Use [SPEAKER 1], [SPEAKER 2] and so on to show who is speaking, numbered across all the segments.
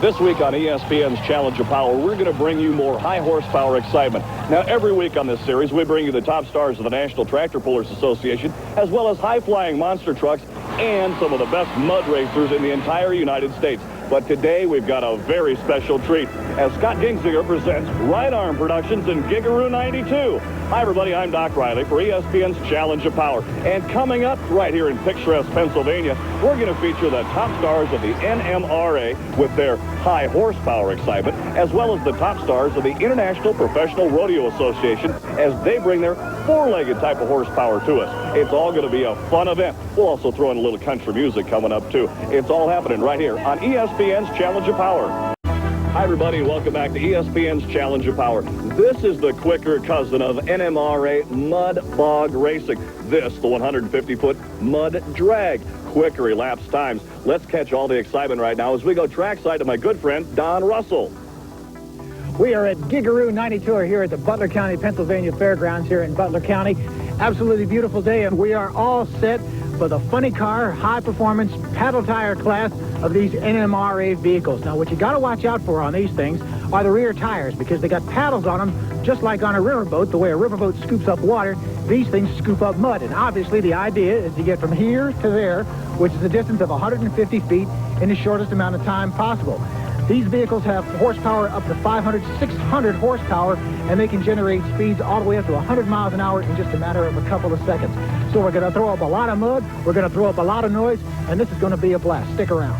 [SPEAKER 1] This week on ESPN's Challenge of Power, we're going to bring you more high-horsepower excitement. Now, every week on this series, we bring you the top stars of the National Tractor Pullers Association, as well as high-flying monster trucks and some of the best mud racers in the entire United States. But today, we've got a very special treat as Scott Gingsinger presents Right Arm Productions in Gigaroo 92. Hi, everybody. I'm Doc Riley for ESPN's Challenge of Power. And coming up right here in picturesque Pennsylvania, we're going to feature the top stars of the NMRA with their high horsepower excitement, as well as the top stars of the International Professional Rodeo Association as they bring their four-legged type of horsepower to us. It's all going to be a fun event. We'll also throw in a little country music coming up, too. It's all happening right here on ESPN's Challenge of Power. Hi, everybody, and welcome back to ESPN's Challenge of Power. This is the quicker cousin of NMRA Mud Bog Racing. This, the 150-foot mud drag. Quicker elapsed times. Let's catch all the excitement right now as we go trackside to my good friend, Don Russell.
[SPEAKER 2] We are at Gigaroo 92 here at the Butler County, Pennsylvania Fairgrounds here in Butler County. Absolutely beautiful day, and we are all set for the funny car, high-performance, paddle tire class of these NMRA vehicles. Now, what you got to watch out for on these things are the rear tires, because they got paddles on them, just like on a riverboat. The way a riverboat scoops up water, these things scoop up mud. And obviously, the idea is to get from here to there, which is a distance of 150 feet in the shortest amount of time possible. These vehicles have horsepower up to 500, 600 horsepower, and they can generate speeds all the way up to 100 miles an hour in just a matter of a couple of seconds. So we're going to throw up a lot of mud, we're going to throw up a lot of noise, and this is going to be a blast. Stick around.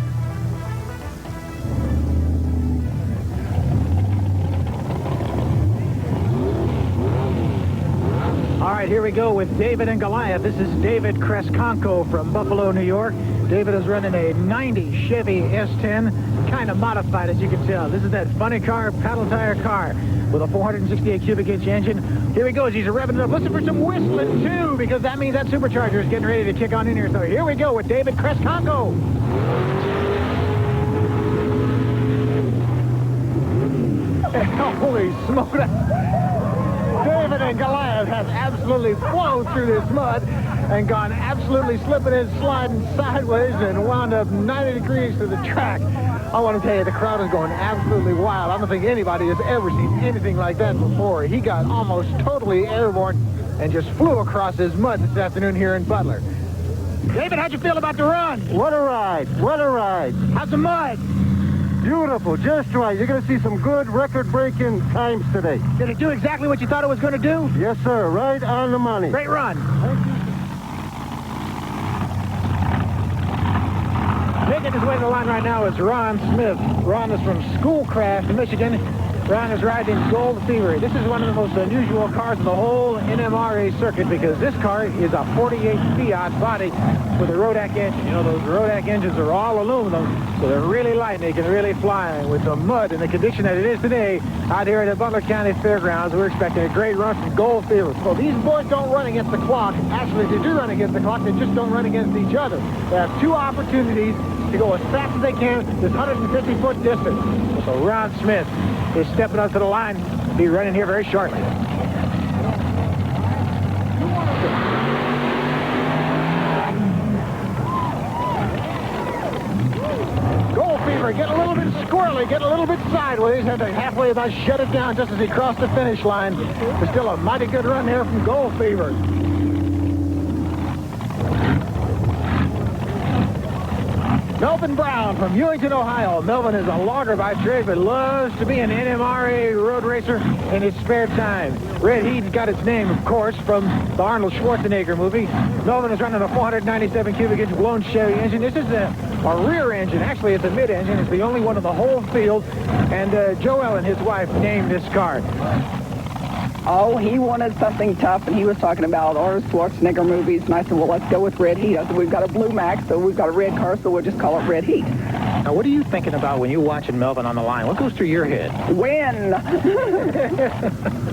[SPEAKER 2] All right, here we go with David and Goliath. This is David KRESCONKO from Buffalo, New York. David is running a 90 Chevy S10, kind of modified, as you can tell. This is that funny car, paddle tire car with a 468 cubic inch engine. Here he goes. He's revving it up. Listen for some whistling, too, because that means that supercharger is getting ready to kick on in here. So here we go with David KRESCONKO. Holy smoke. David and Goliath have absolutely flown through this mud and gone absolutely slipping and sliding sideways and wound up 90 degrees to the track. I want to tell you, the crowd is going absolutely wild. I don't think anybody has ever seen anything like that before. He got almost totally airborne and just flew across his mud this afternoon here in Butler. David, how'd you feel about the run?
[SPEAKER 3] What a ride. What a ride.
[SPEAKER 2] How's the mud?
[SPEAKER 3] Beautiful. Just right. You're going to see some good record-breaking times today.
[SPEAKER 2] Did it do exactly what you thought it was going to do?
[SPEAKER 3] Yes, sir. Right on the money.
[SPEAKER 2] Great run. Making his way to the line right now is Ron Smith. Ron is from Schoolcraft, Michigan. Ron is riding Gold Fever. This is one of the most unusual cars in the whole NMRA circuit, because this car is a 48 Fiat body with a Rodak engine. You know, those Rodak engines are all aluminum, so they're really light and they can really fly. With the mud and the condition that it is today out here at the Butler County Fairgrounds, we're expecting a great run from Gold Fever. Well, these boys don't run against the clock. Actually, they do run against the clock. They just don't run against each other. They have two opportunities to go as fast as they can this 150-foot distance. So Ron Smith is stepping up to the line. He'll be running here very shortly. Gold Fever getting a little bit squirrely, getting a little bit sideways, had to halfway about shut it down just as he crossed the finish line. But still a mighty good run there from Gold Fever. Melvin Brown from Ewington, Ohio. Melvin is a logger by trade, but loves to be an NMRA road racer in his spare time. Red Heat got its name, of course, from the Arnold Schwarzenegger movie. Melvin is running a 497 cubic inch blown Chevy engine. This is a rear engine. Actually, it's a mid-engine. It's the only one in the whole field. And Joel and his wife named this car.
[SPEAKER 4] Oh, he wanted something tough, and he was talking about Arnold Schwarzenegger movies, and I said, well, let's go with Red Heat. I said, we've got a Blue Max, so we've got a red car, so we'll just call it Red Heat.
[SPEAKER 2] Now, what are you thinking about when you're watching Melvin on the line? What goes through your head?
[SPEAKER 4] Win!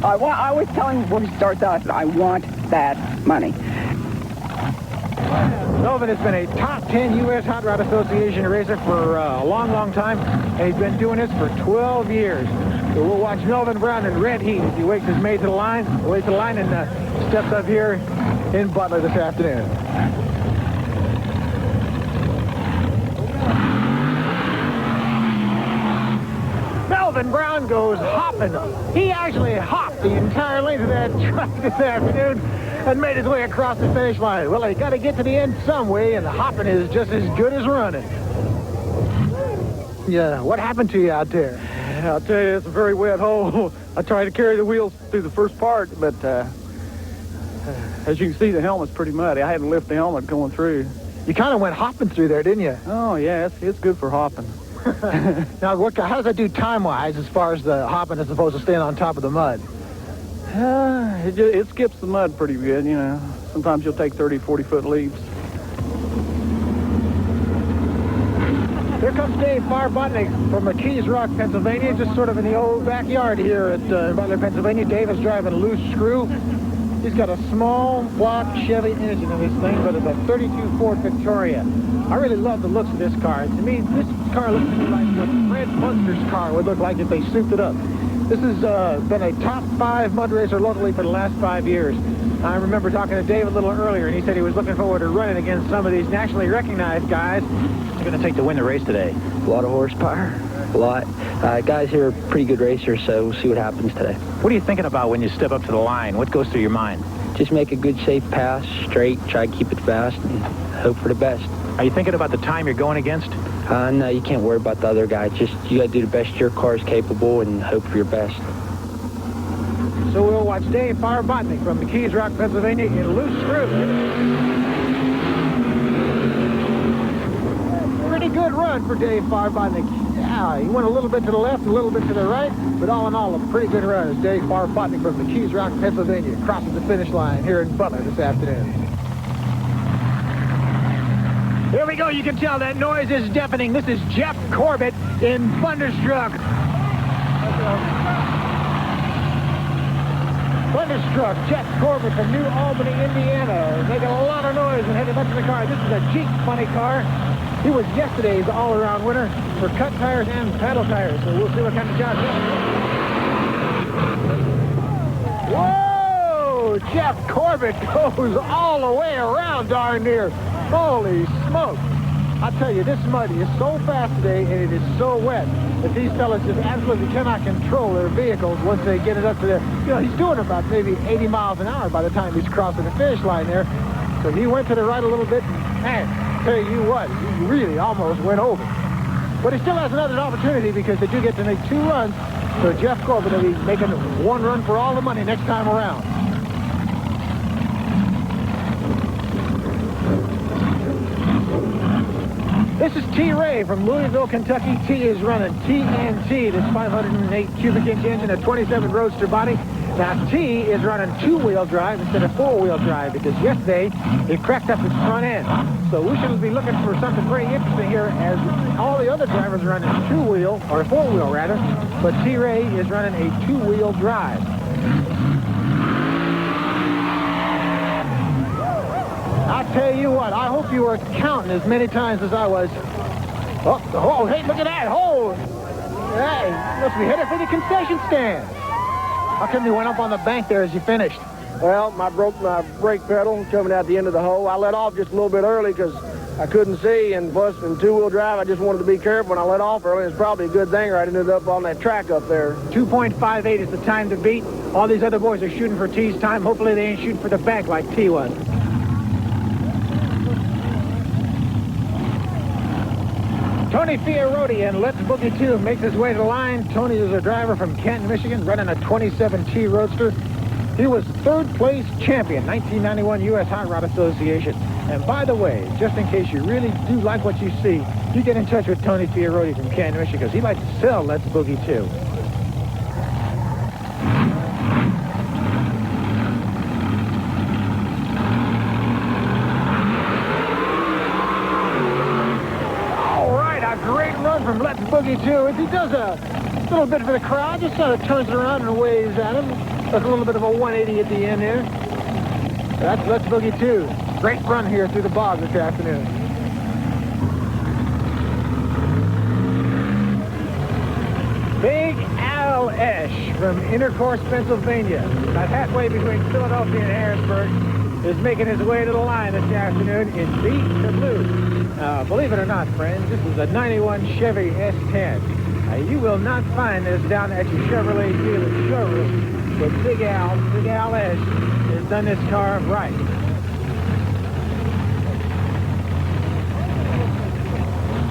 [SPEAKER 4] I always tell him before he starts out, I said, I want that money.
[SPEAKER 2] Melvin has been a top 10 U.S. Hot Rod Association racer for a long, long time, and he's been doing this for 12 years. So we'll watch Melvin Brown in Red Heat as he wakes his way to the line, and steps up here in Butler this afternoon. Kevin Brown goes hopping. He actually hopped the entire length of that truck this afternoon and made his way across the finish line. Well, he got to get to the end some way, and hopping is just as good as running. Yeah, what happened to you out there?
[SPEAKER 3] I'll tell you, it's a very wet hole. I tried to carry the wheels through the first part, but as you can see, the helmet's pretty muddy. I had to lift the helmet going through.
[SPEAKER 2] You kind of went hopping through there, didn't you?
[SPEAKER 3] Oh, yeah, it's good for hopping.
[SPEAKER 2] Now, how does that do time-wise as far as the hopping as opposed to staying on top of the mud?
[SPEAKER 3] It skips the mud pretty good, you know. Sometimes you'll take 30, 40-foot leaps.
[SPEAKER 2] Here comes Dave Farbotnik from McKees Rock, Pennsylvania, just sort of in the old backyard here at Butler, Pennsylvania. Dave is driving a loose screw. He's got a small block Chevy engine in this thing, but it's a 32 Ford Victoria. I really love the looks of this car. To me, this car looks to me like what Fred Munster's car would look like if they souped it up. This has been a top 5 mud racer locally for the last 5 years. I remember talking to Dave a little earlier, and he said he was looking forward to running against some of these nationally recognized guys. What's it going to take to win the race today?
[SPEAKER 5] A lot of horsepower, a lot. Guys here are pretty good racers, so we'll see what happens today.
[SPEAKER 2] What are you thinking about when you step up to the line? What goes through your mind?
[SPEAKER 5] Just make a good, safe pass, straight, try to keep it fast, and hope for the best.
[SPEAKER 2] Are you thinking about the time you're going against?
[SPEAKER 5] No, you can't worry about the other guy. Just, you got to do the best your car is capable and hope for your best.
[SPEAKER 2] So we'll watch Dave Farbotnik from McKees Rock, Pennsylvania in loose screw. Pretty good run for Dave Farbotnik. Yeah, he went a little bit to the left, a little bit to the right, but all in all, a pretty good run as Dave Farbotnik from McKees Rock, Pennsylvania crosses the finish line here in Butler this afternoon. Here we go. You can tell that noise is deafening. This is Jeff Corbett in Thunderstruck. Thunderstruck, Jeff Corbett from New Albany, Indiana, making a lot of noise and heading up to the car. This is a Jeep funny car. He was yesterday's all-around winner for cut tires and paddle tires, so we'll see what kind of job he does. Whoa! Jeff Corbett goes all the way around darn near. Holy smoke! I tell you, this mud is so fast today, and it is so wet that these fellas just absolutely cannot control their vehicles once they get it up to there. You know, he's doing about maybe 80 miles an hour by the time he's crossing the finish line there. So he went to the right a little bit, and man, tell you what, he really almost went over. But he still has another opportunity because they do get to make 2 runs. So Jeff Corbett will be making 1 run for all the money next time around. This is T. Ray from Louisville, Kentucky. T is running TNT, this 508 cubic inch engine, a 27 Roadster body. Now T is running 2-wheel drive instead of 4-wheel drive because yesterday it cracked up its front end. So we should be looking for something very interesting here as all the other drivers are running 2-wheel, or 4-wheel rather, but T. Ray is running a 2-wheel drive. I tell you what, I hope you were counting as many times as I was. Oh, hey, look at that. Oh, hey, must be headed for the concession stand. How come you went up on the bank there as you finished?
[SPEAKER 3] Well, I broke my brake pedal coming out the end of the hole. I let off just a little bit early because I couldn't see, and plus in 2-wheel drive, I just wanted to be careful when I let off early. It's probably a good thing or I ended up on that track up there.
[SPEAKER 2] 2.58 is the time to beat. All these other boys are shooting for T's time. Hopefully they ain't shooting for the bank like T was. Tony Fiorot and Let's Boogie 2 makes his way to the line. Tony is a driver from Canton, Michigan, running a 27T Roadster. He was 3rd place champion, 1991 U.S. Hot Rod Association. And by the way, just in case you really do like what you see, you get in touch with Tony Fiorot from Canton, Michigan, because he likes to sell Let's Boogie 2. From Let's Boogie 2. If he does a little bit for the crowd, just sort of turns it around and waves at him. Does a little bit of a 180 at the end there. That's Let's Boogie 2. Great run here through the bog this afternoon. Big Al Esch from Intercourse, Pennsylvania, about halfway between Philadelphia and Harrisburg, is making his way to the line this afternoon in beat to blue. Believe it or not, friends, this is a 91 Chevy S10. You will not find this down at your Chevrolet dealer showroom. But Big Al Esch, has done this car right.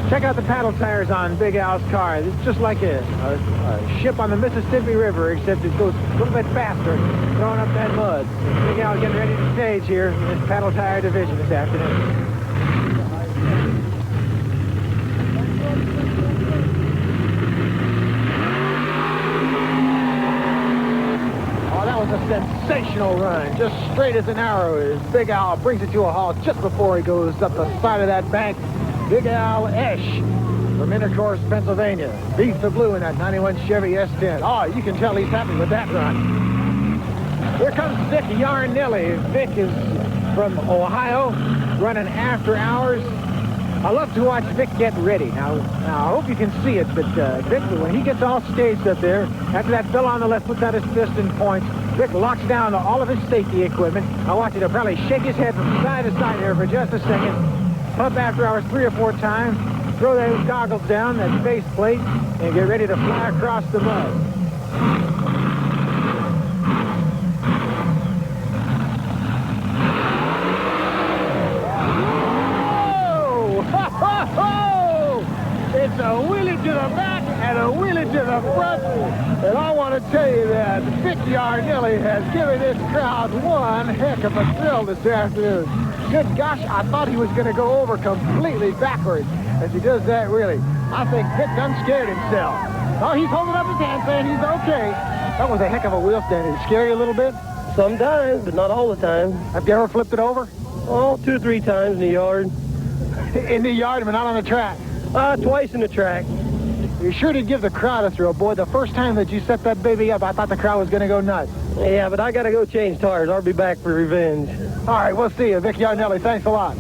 [SPEAKER 2] Check out the paddle tires on Big Al's car. It's just like a ship on the Mississippi River, except it goes a little bit faster, throwing up that mud. Big Al getting ready to stage here in this paddle tire division this afternoon. A sensational run, just straight as an arrow. As Big Al brings it to a halt just before he goes up the side of that bank. Big Al Esch from Intercourse, Pennsylvania. Beats the blue in that 91 Chevy S10. Oh, you can tell he's happy with that run. Here comes Vic Yarnelli. Vic is from Ohio, running after hours. I love to watch Vic get ready. Now I hope you can see it, but Vic, when he gets all staged up there, after that fellow on the left puts out his fist in points, Vic locks down all of his safety equipment. I want you to probably shake his head from side to side here for just a second. Pump after hours 3 or 4 times. Throw those goggles down, that face plate, and get ready to fly across the mud. It's a wheelie to the back and a wheelie to the front. And I want to tell you that Vic Yarnelli has given this crowd one heck of a thrill this afternoon. Good gosh, I thought he was going to go over completely backwards as he does that wheelie. I think Vic done scared himself. Oh, he's holding up his hand saying he's okay. That was a heck of a wheel stand. Did it scare you a little bit?
[SPEAKER 6] Sometimes, but not all the time.
[SPEAKER 2] Have you ever flipped it over?
[SPEAKER 6] Oh, 2 or 3 times in the yard.
[SPEAKER 2] In the yard, but not on the track?
[SPEAKER 6] Twice in the track.
[SPEAKER 2] You sure did give the crowd a thrill, boy. The first time that you set that baby up, I thought the crowd was going to go nuts.
[SPEAKER 6] Yeah, but I got to go change tires. I'll be back for revenge.
[SPEAKER 2] All right, we'll see you. Vic Yarnelli, thanks a lot.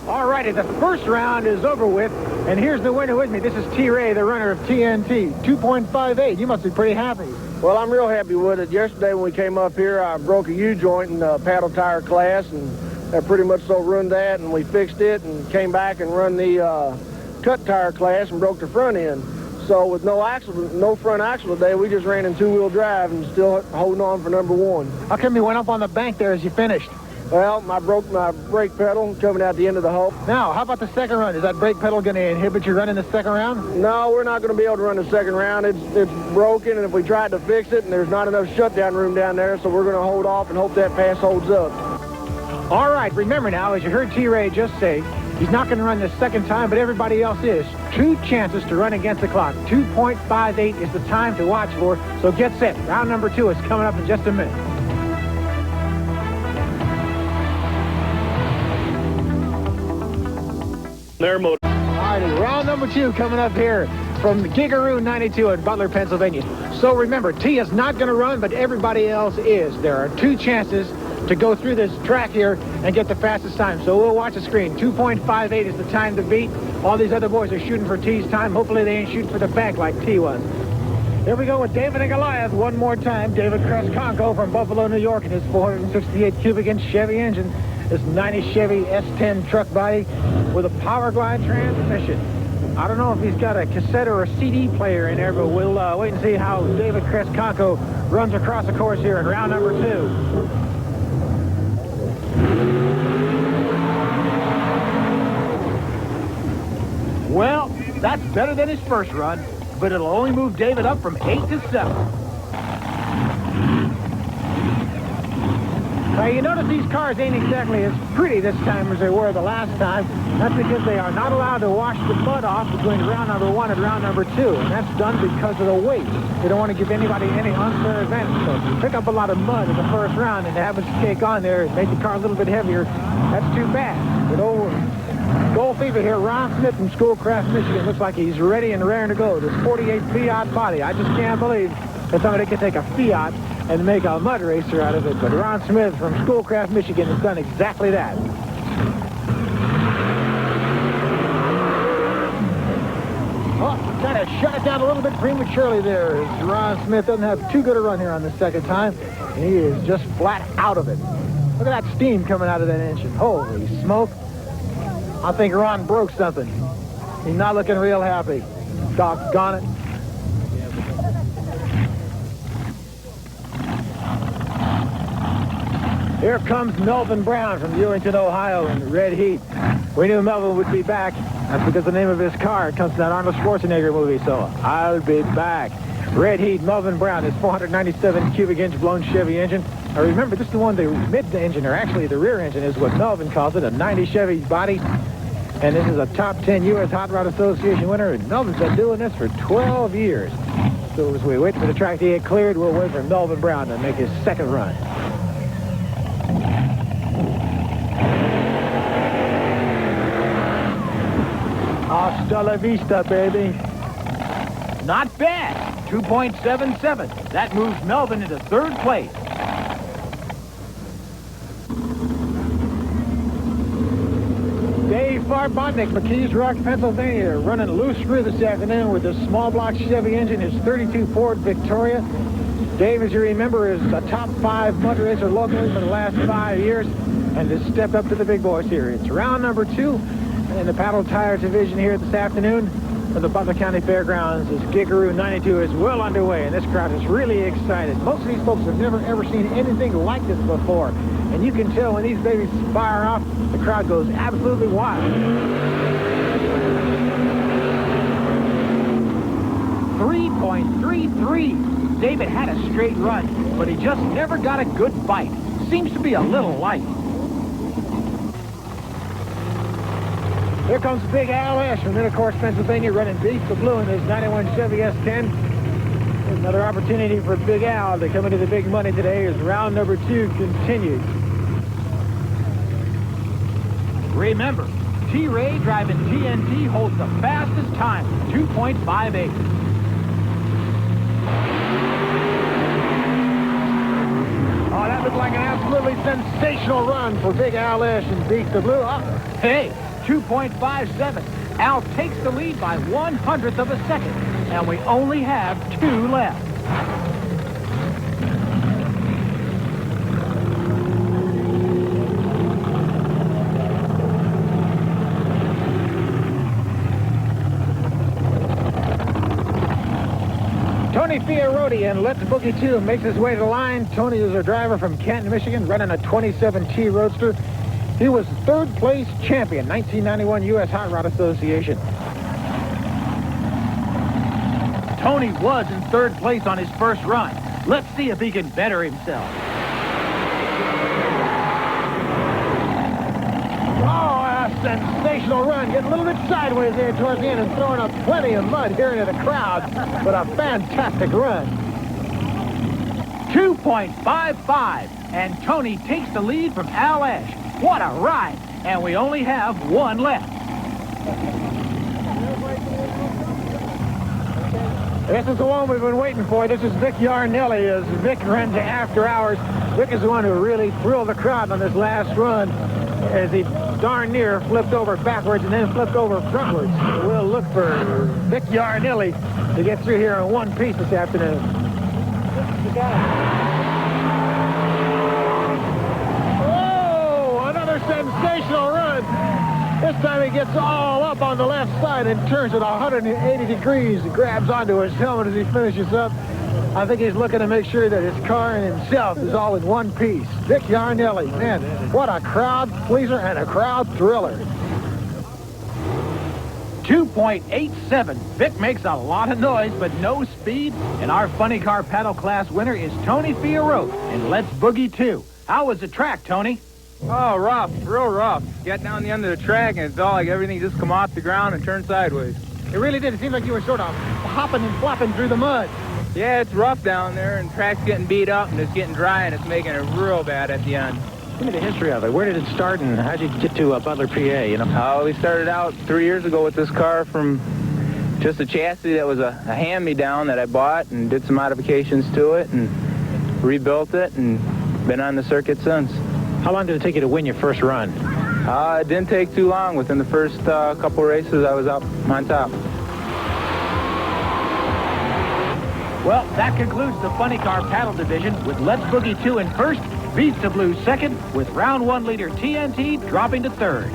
[SPEAKER 2] All righty, the first round is over with, and here's the winner with me. This is T-Ray, the runner of TNT, 2.58. You must be pretty happy.
[SPEAKER 3] Well, I'm real happy with it. Yesterday when we came up here, I broke a U-joint in the paddle tire class, and that pretty much so ruined that, and we fixed it and came back and run the cut tire class and broke the front end. So with no front axle today, we just ran in 2-wheel drive and still holding on for number 1.
[SPEAKER 2] How come you went up on the bank there as you finished?
[SPEAKER 3] Well, I broke my brake pedal coming out the end of the hole.
[SPEAKER 2] Now, how about the second round? Is that brake pedal going to inhibit you running the second round?
[SPEAKER 3] No, we're not going to be able to run the second round. It's broken, and if we tried to fix it, and there's not enough shutdown room down there, so we're going to hold off and hope that pass holds up.
[SPEAKER 2] All right, remember now, as you heard T-Ray just say, he's not going to run the second time, but everybody else is. 2 chances to run against the clock. 2.58 is the time to watch for, so get set. Round number 2 is coming up in just a minute.
[SPEAKER 1] All
[SPEAKER 2] right, round number 2 coming up here from the Gigaroo 92 in Butler, Pennsylvania. So remember, T is not going to run, but everybody else is. There are 2 chances to go through this track here and get the fastest time. So we'll watch the screen. 2.58 is the time to beat. All these other boys are shooting for T's time. Hopefully they ain't shooting for the bank like T was. Here we go with David and Goliath one more time. David KRESCONKO from Buffalo, New York, and his 468 cubic inch Chevy engine. This 90 Chevy S10 truck body with a power glide transmission. I don't know if he's got a cassette or a CD player in there, but we'll wait and see how David KRESCONKO runs across the course here in round number 2. Well, that's better than his first run, but it'll only move David up from 8 to 7. Now, you notice these cars ain't exactly as pretty this time as they were the last time. That's because they are not allowed to wash the mud off between round number 1 and round number 2, and that's done because of the weight. They don't want to give anybody any unfair advantage. So if you pick up a lot of mud in the first round and have it cake on there and make the car a little bit heavier, that's too bad. But old Gold Fever here, Ron Smith from Schoolcraft, Michigan, looks like he's ready and raring to go. This 48 Fiat body, I just can't believe that somebody could take a Fiat and make a mud racer out of it. But Ron Smith from Schoolcraft, Michigan has done exactly that. Oh, kind of shut it down a little bit prematurely there. Ron Smith doesn't have too good a run here on the second time, and he is just flat out of it. Look at that steam coming out of that engine. Holy smoke. I think Ron broke something. He's not looking real happy. Doggone it. Here comes Melvin Brown from Ewington, Ohio in red heat. We knew Melvin would be back. That's because the name of his car comes from that Arnold Schwarzenegger movie, so I'll be back. Red heat, Melvin Brown, his 497 cubic inch blown Chevy engine. Now remember, this is the one, the mid-engine, or actually the rear engine is what Melvin calls it, a 90 Chevy body. And this is a top 10 U.S. Hot Rod Association winner, and Melvin's been doing this for 12 years. So as we wait for the track to get cleared, we'll wait for Melvin Brown to make his second run. Hasta la vista, baby.
[SPEAKER 7] Not bad. 2.77. That moves Melvin into third place.
[SPEAKER 2] Dave Farbotnik, McKees Rock, Pennsylvania, running loose through this afternoon with a small block Chevy engine, his 32 Ford Victoria. Dave, as you remember, is a top 5 mud racer locally for the last 5 years, and has stepped up to the big boys here. It's round number 2 in the paddle tire division here this afternoon for the Butler County Fairgrounds. As Gigaroo 92 is well underway, and this crowd is really excited. Most of these folks have never ever seen anything like this before, and you can tell when these babies fire off, the crowd goes absolutely wild.
[SPEAKER 7] 3.33. David had a straight run, but he just never got a good bite. Seems to be a little light.
[SPEAKER 2] Here comes Big Al Ash from Intercourse, Pennsylvania, running Beef the Blue in his 91 Chevy S10. There's another opportunity for Big Al to come into the big money today as round number 2 continues.
[SPEAKER 7] Remember, T-Ray driving TNT holds the fastest time, 2.58.
[SPEAKER 2] Oh, that looked like an absolutely sensational run for Big Al Ash and Beef the Blue.
[SPEAKER 7] Hey, 2.57. Al takes the lead by 1/100th of a second, and we only have 2 left.
[SPEAKER 2] Tony FIOROT and Let's Boogie 2 makes his way to the line. Tony is a driver from Canton, Michigan, running a 27T Roadster. He was third place champion, 1991 U.S. Hot Rod Association.
[SPEAKER 7] Tony was in third place on his first run. Let's see if he can better himself.
[SPEAKER 2] Oh, a sensational run. Getting a little bit sideways there towards the end and throwing up plenty of mud here into the crowd. But a fantastic run.
[SPEAKER 7] 2.55. And Tony takes the lead from Al Ash. What a ride. And we only have 1 left.
[SPEAKER 2] This is the one we've been waiting for. This is Vic Yarnelli as Vic runs After Hours. Vic is the one who really thrilled the crowd on this last run as he darn near flipped over backwards and then flipped over frontwards. We'll look for Vic Yarnelli to get through here in one piece this afternoon. Oh, another sensational run. This time he gets all up on the left side and turns it 180 degrees and grabs onto his helmet as he finishes up. I think he's looking to make sure that his car and himself is all in one piece. Vic Yarnelli, man, what a crowd pleaser and a crowd thriller.
[SPEAKER 7] 2.87. Vic makes a lot of noise, but no speed. And our funny car paddle class winner is Tony FIOROT in Let's Boogie 2. How was the track, Tony?
[SPEAKER 8] Oh, rough, real rough. Get down the end of the track and it's all like everything just come off the ground and turn sideways.
[SPEAKER 2] It really did. It seemed like you were sort of hopping and flopping through the mud.
[SPEAKER 8] Yeah, it's rough down there and track's getting beat up and it's getting dry and it's making it real bad at the end.
[SPEAKER 2] Give me the history of it. Where did it start and how did you get to Butler, PA, you know?
[SPEAKER 8] We started out 3 years ago with this car from just a chassis that was a hand-me-down that I bought and did some modifications to it and rebuilt it and been on the circuit since.
[SPEAKER 2] How long did it take you to win your first run?
[SPEAKER 8] It didn't take too long. Within the first couple races, I was up on top.
[SPEAKER 7] Well, that concludes the funny car paddle division with Let's Boogie 2 in first, Beef the Blue second, with round 1 leader TNT dropping to third.